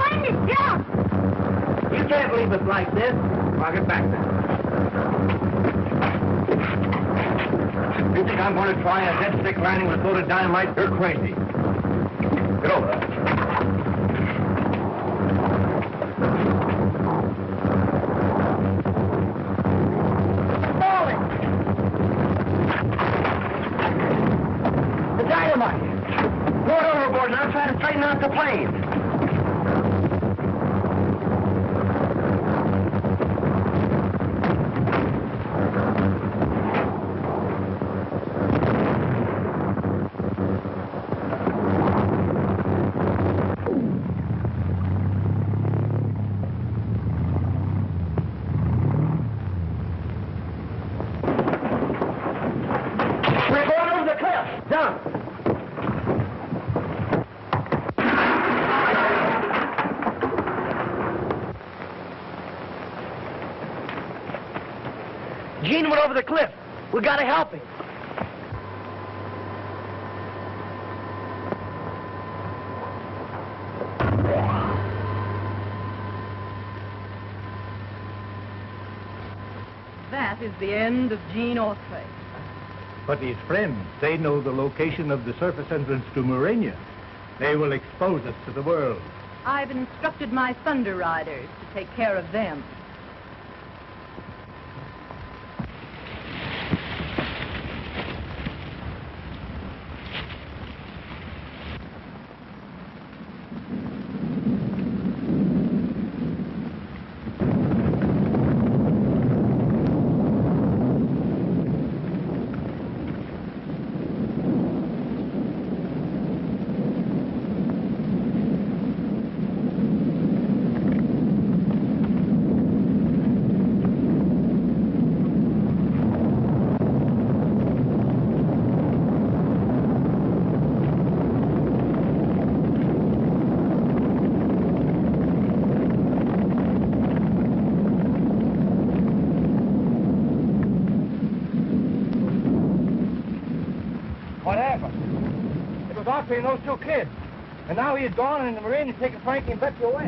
Find it, jump! You can't leave us like this. I'll get back there. You think I'm going to try a dead stick landing with a load of dynamite? You're crazy. Get over there. The dynamite! Throw it overboard and I'll try to straighten out the plane. Gene went over the cliff. We gotta help him. That is the end of Gene Autry. But his friends, they know the location of the surface entrance to Murania. They will expose us to the world. I've instructed my Thunder Riders to take care of them. And those two kids. And now he is gone and the Marine is taking Frankie and Betsy away.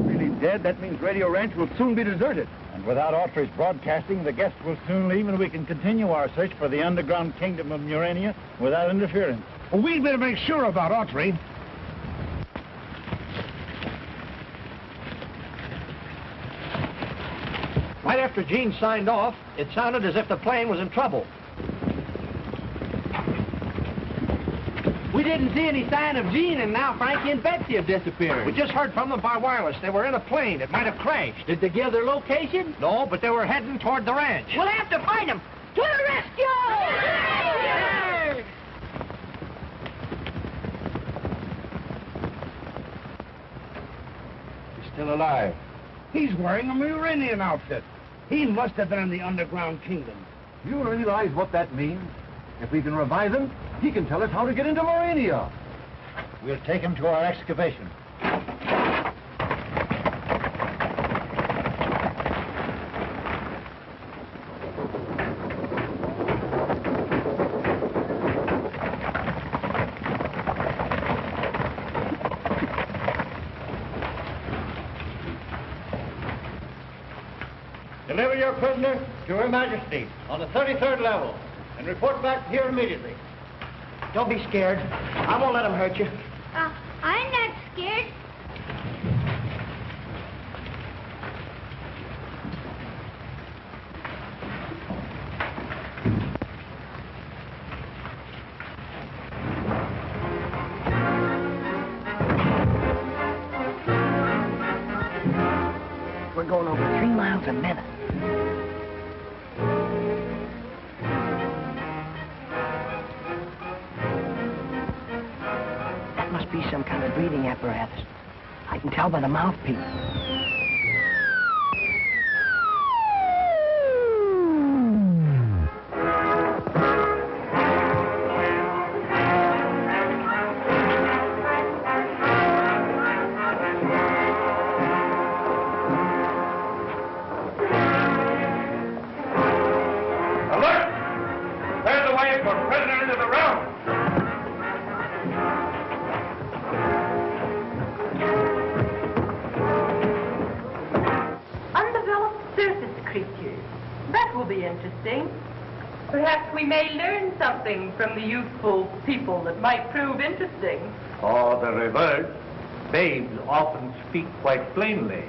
Really dead? That means Radio Ranch will soon be deserted. And without Autry's broadcasting, the guests will soon leave and we can continue our search for the underground kingdom of Murania without interference. Well, we'd better make sure about Autry. Right after Gene signed off, it sounded as if the plane was in trouble. We didn't see any sign of Gene, and now Frankie and Betsy have disappeared. We just heard from them by wireless. They were in a plane. It might have crashed. Did they give their location? No, but they were heading toward the ranch. We'll have to find them. To the rescue! He's still alive. He's wearing a Muranian outfit. He must have been in the underground kingdom. You realize what that means? If we can revive him, he can tell us how to get into Murania. We'll take him to our excavation. Deliver your prisoner to Her Majesty on the 33rd level and report back here immediately. Don't be scared. I won't let him hurt you. I'm not scared. We're going over 3 miles a minute. Be some kind of breathing apparatus. I can tell by the mouthpiece. Alert! Clear the way for prisoner into the room. interesting. Perhaps we may learn something from the youthful people that might prove interesting. Or the reverse. Babes often speak quite plainly.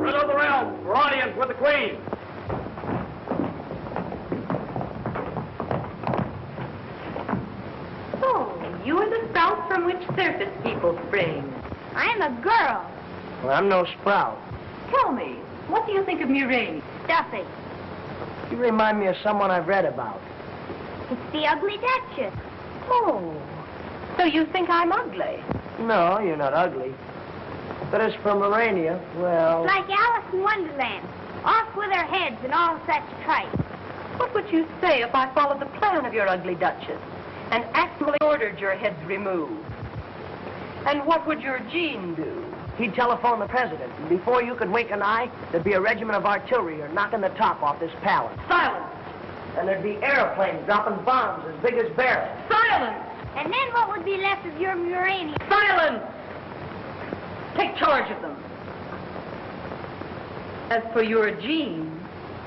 Rid of the realm for audience with the Queen. Oh, you're the sprout from which surface people spring. I'm a girl. Well, I'm no sprout. Tell me, what do you think of Murray? Stuffy. You remind me of someone I've read about. It's the ugly Duchess. Oh, so you think I'm ugly? No, you're not ugly. But as for Morania, well... Like Alice in Wonderland. Off with her heads and all such tripe. What would you say if I followed the plan of your ugly Duchess and actually ordered your heads removed? And what would your Gene do? He'd telephone the president, and before you could wink an eye, there'd be a regiment of artillery knocking the top off this palace. Silence! And there'd be airplanes dropping bombs as big as barrels. Silence! And then what would be left of your Murania? Silence! Take charge of them. As for your Gene,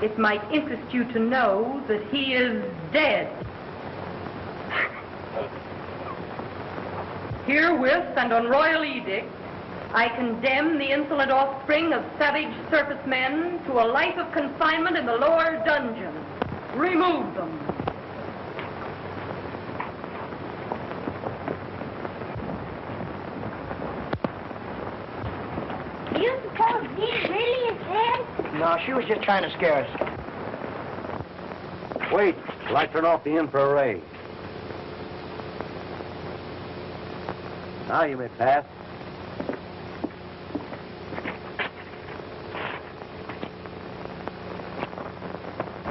it might interest you to know that he is dead. Herewith and on royal edict, I condemn the insolent offspring of savage surface men to a life of confinement in the lower dungeon. Remove them. Do you suppose Gene really is dead? No, she was just trying to scare us. Wait till I turn off the infrared. Now you may pass.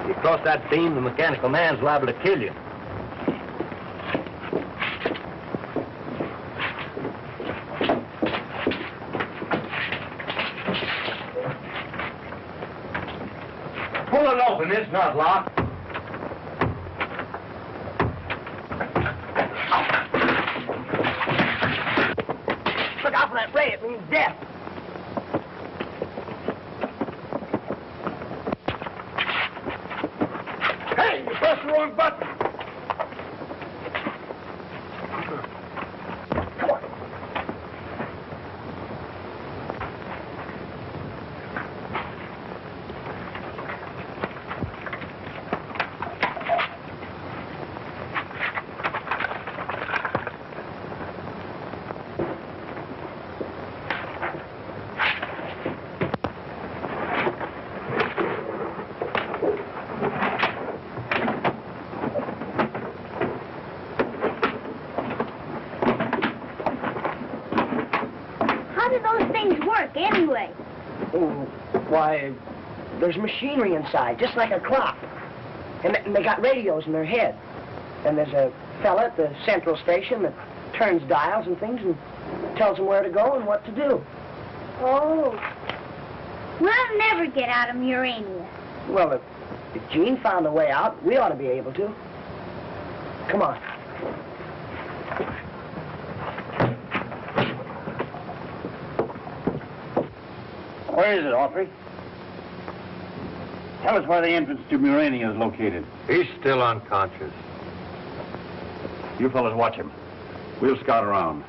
You cross that beam, the mechanical man's liable to kill you. Pull it open, it's not locked. Look out for that ray, it means death. Hey, you pressed the wrong button. Come on. Anyway. Oh, why, there's machinery inside, just like a clock. And they got radios in their head. And there's a fella at the central station that turns dials and things and tells them where to go and what to do. Oh. We'll never get out of Murania. Well, if Gene found a way out, we ought to be able to. Come on. Where is it, Autry? Tell us where the entrance to Murania is located. He's still unconscious. You fellas watch him. We'll scout around.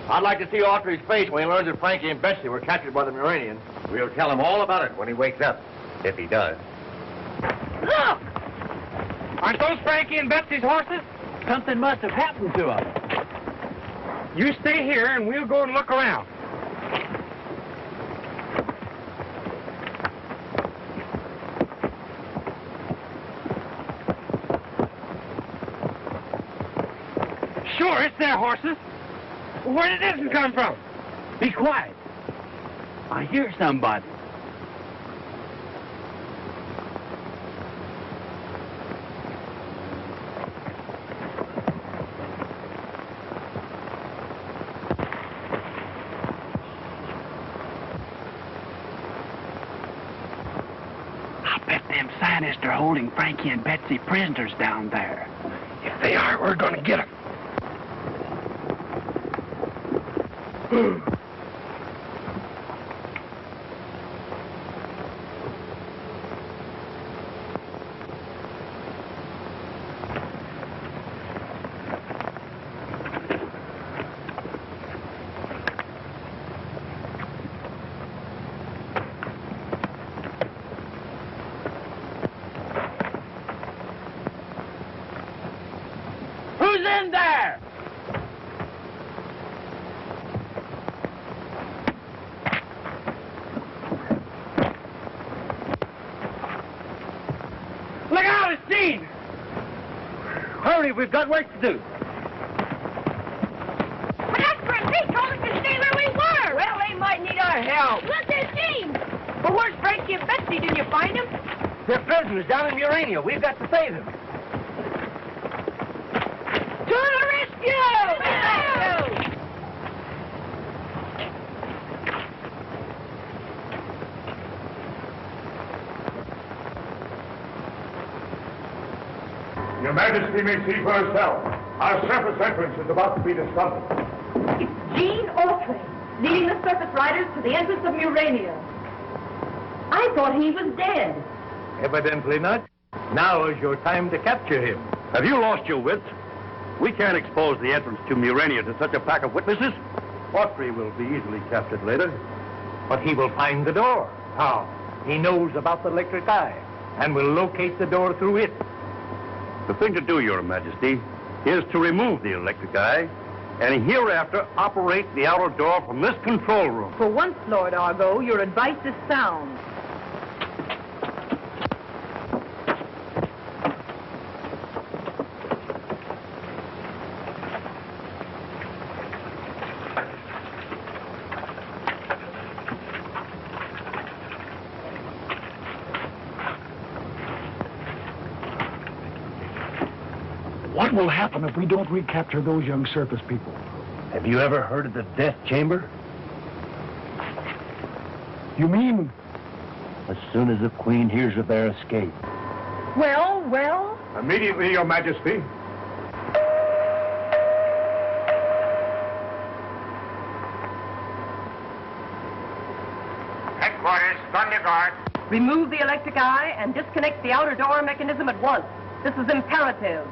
I'd like to see Autry's face when he learns that Frankie and Betsy were captured by the Muranians. We'll tell him all about it when he wakes up, if he does. Look! Aren't those Frankie and Betsy's horses? Something must have happened to them. You stay here and we'll go and look around. Sure, it's their horses. Where did this one come from? Be quiet. I hear somebody. Scientists are holding Frankie and Betsy prisoners down there. If they are, we're going to get them. Who's in there? Look out, it's Gene! Hurry, we've got work to do. Baxter and B told us to stay where we were. Well, they might need our help. Look, there's Gene. But where's Frankie and Betsy? Didn't you find them? They're prisoners down in Urania. We've got to save them. To the rescue! Your Majesty may see for herself. Our surface entrance is about to be discovered. It's Gene Autry, leading the surface riders to the entrance of Urania. I thought he was dead. Evidently not. Now is your time to capture him. Have you lost your wits? We can't expose the entrance to Urania to such a pack of witnesses. Autry will be easily captured later. But he will find the door. How? He knows about the electric eye and will locate the door through it. The thing to do, Your Majesty, is to remove the electric eye and hereafter operate the outer door from this control room. For once, Lord Argo, your advice is sound. What will happen if we don't recapture those young surface people? Have you ever heard of the death chamber? You mean? As soon as the Queen hears of their escape. Well? Immediately, Your Majesty. Headquarters, stand your guard. Remove the electric eye and disconnect the outer door mechanism at once. This is imperative.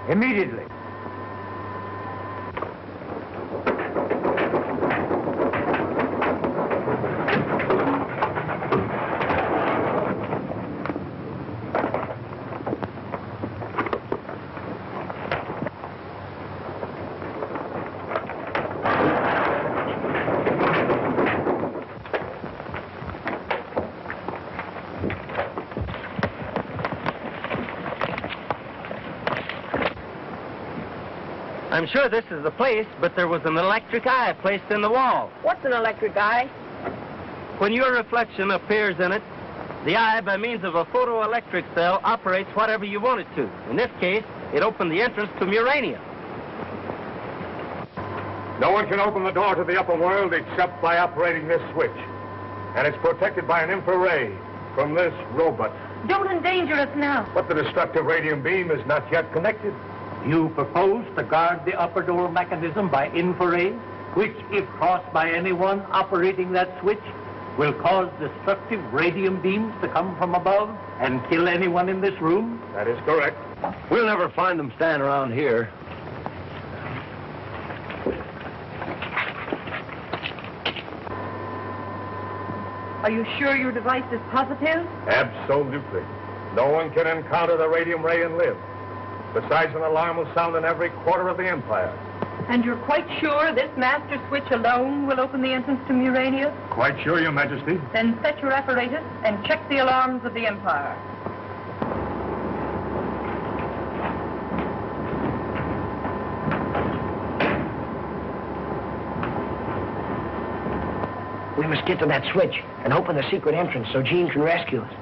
Immediately. I'm sure this is the place, but there was an electric eye placed in the wall. What's an electric eye? When your reflection appears in it, the eye, by means of a photoelectric cell, operates whatever you want it to. In this case, it opened the entrance to Urania. No one can open the door to the upper world except by operating this switch. And it's protected by an infrared from this robot. Don't endanger us now. But the destructive radium beam is not yet connected. You propose to guard the upper door mechanism by infrared, which, if crossed by anyone operating that switch, will cause destructive radium beams to come from above and kill anyone in this room? That is correct. We'll never find them standing around here. Are you sure your device is positive? Absolutely. No one can encounter the radium ray and live. Besides, an alarm will sound in every quarter of the Empire. And you're quite sure this master switch alone will open the entrance to Urania? Quite sure, Your Majesty. Then set your apparatus and check the alarms of the Empire. We must get to that switch and open the secret entrance so Gene can rescue us.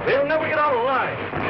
They'll never get out alive.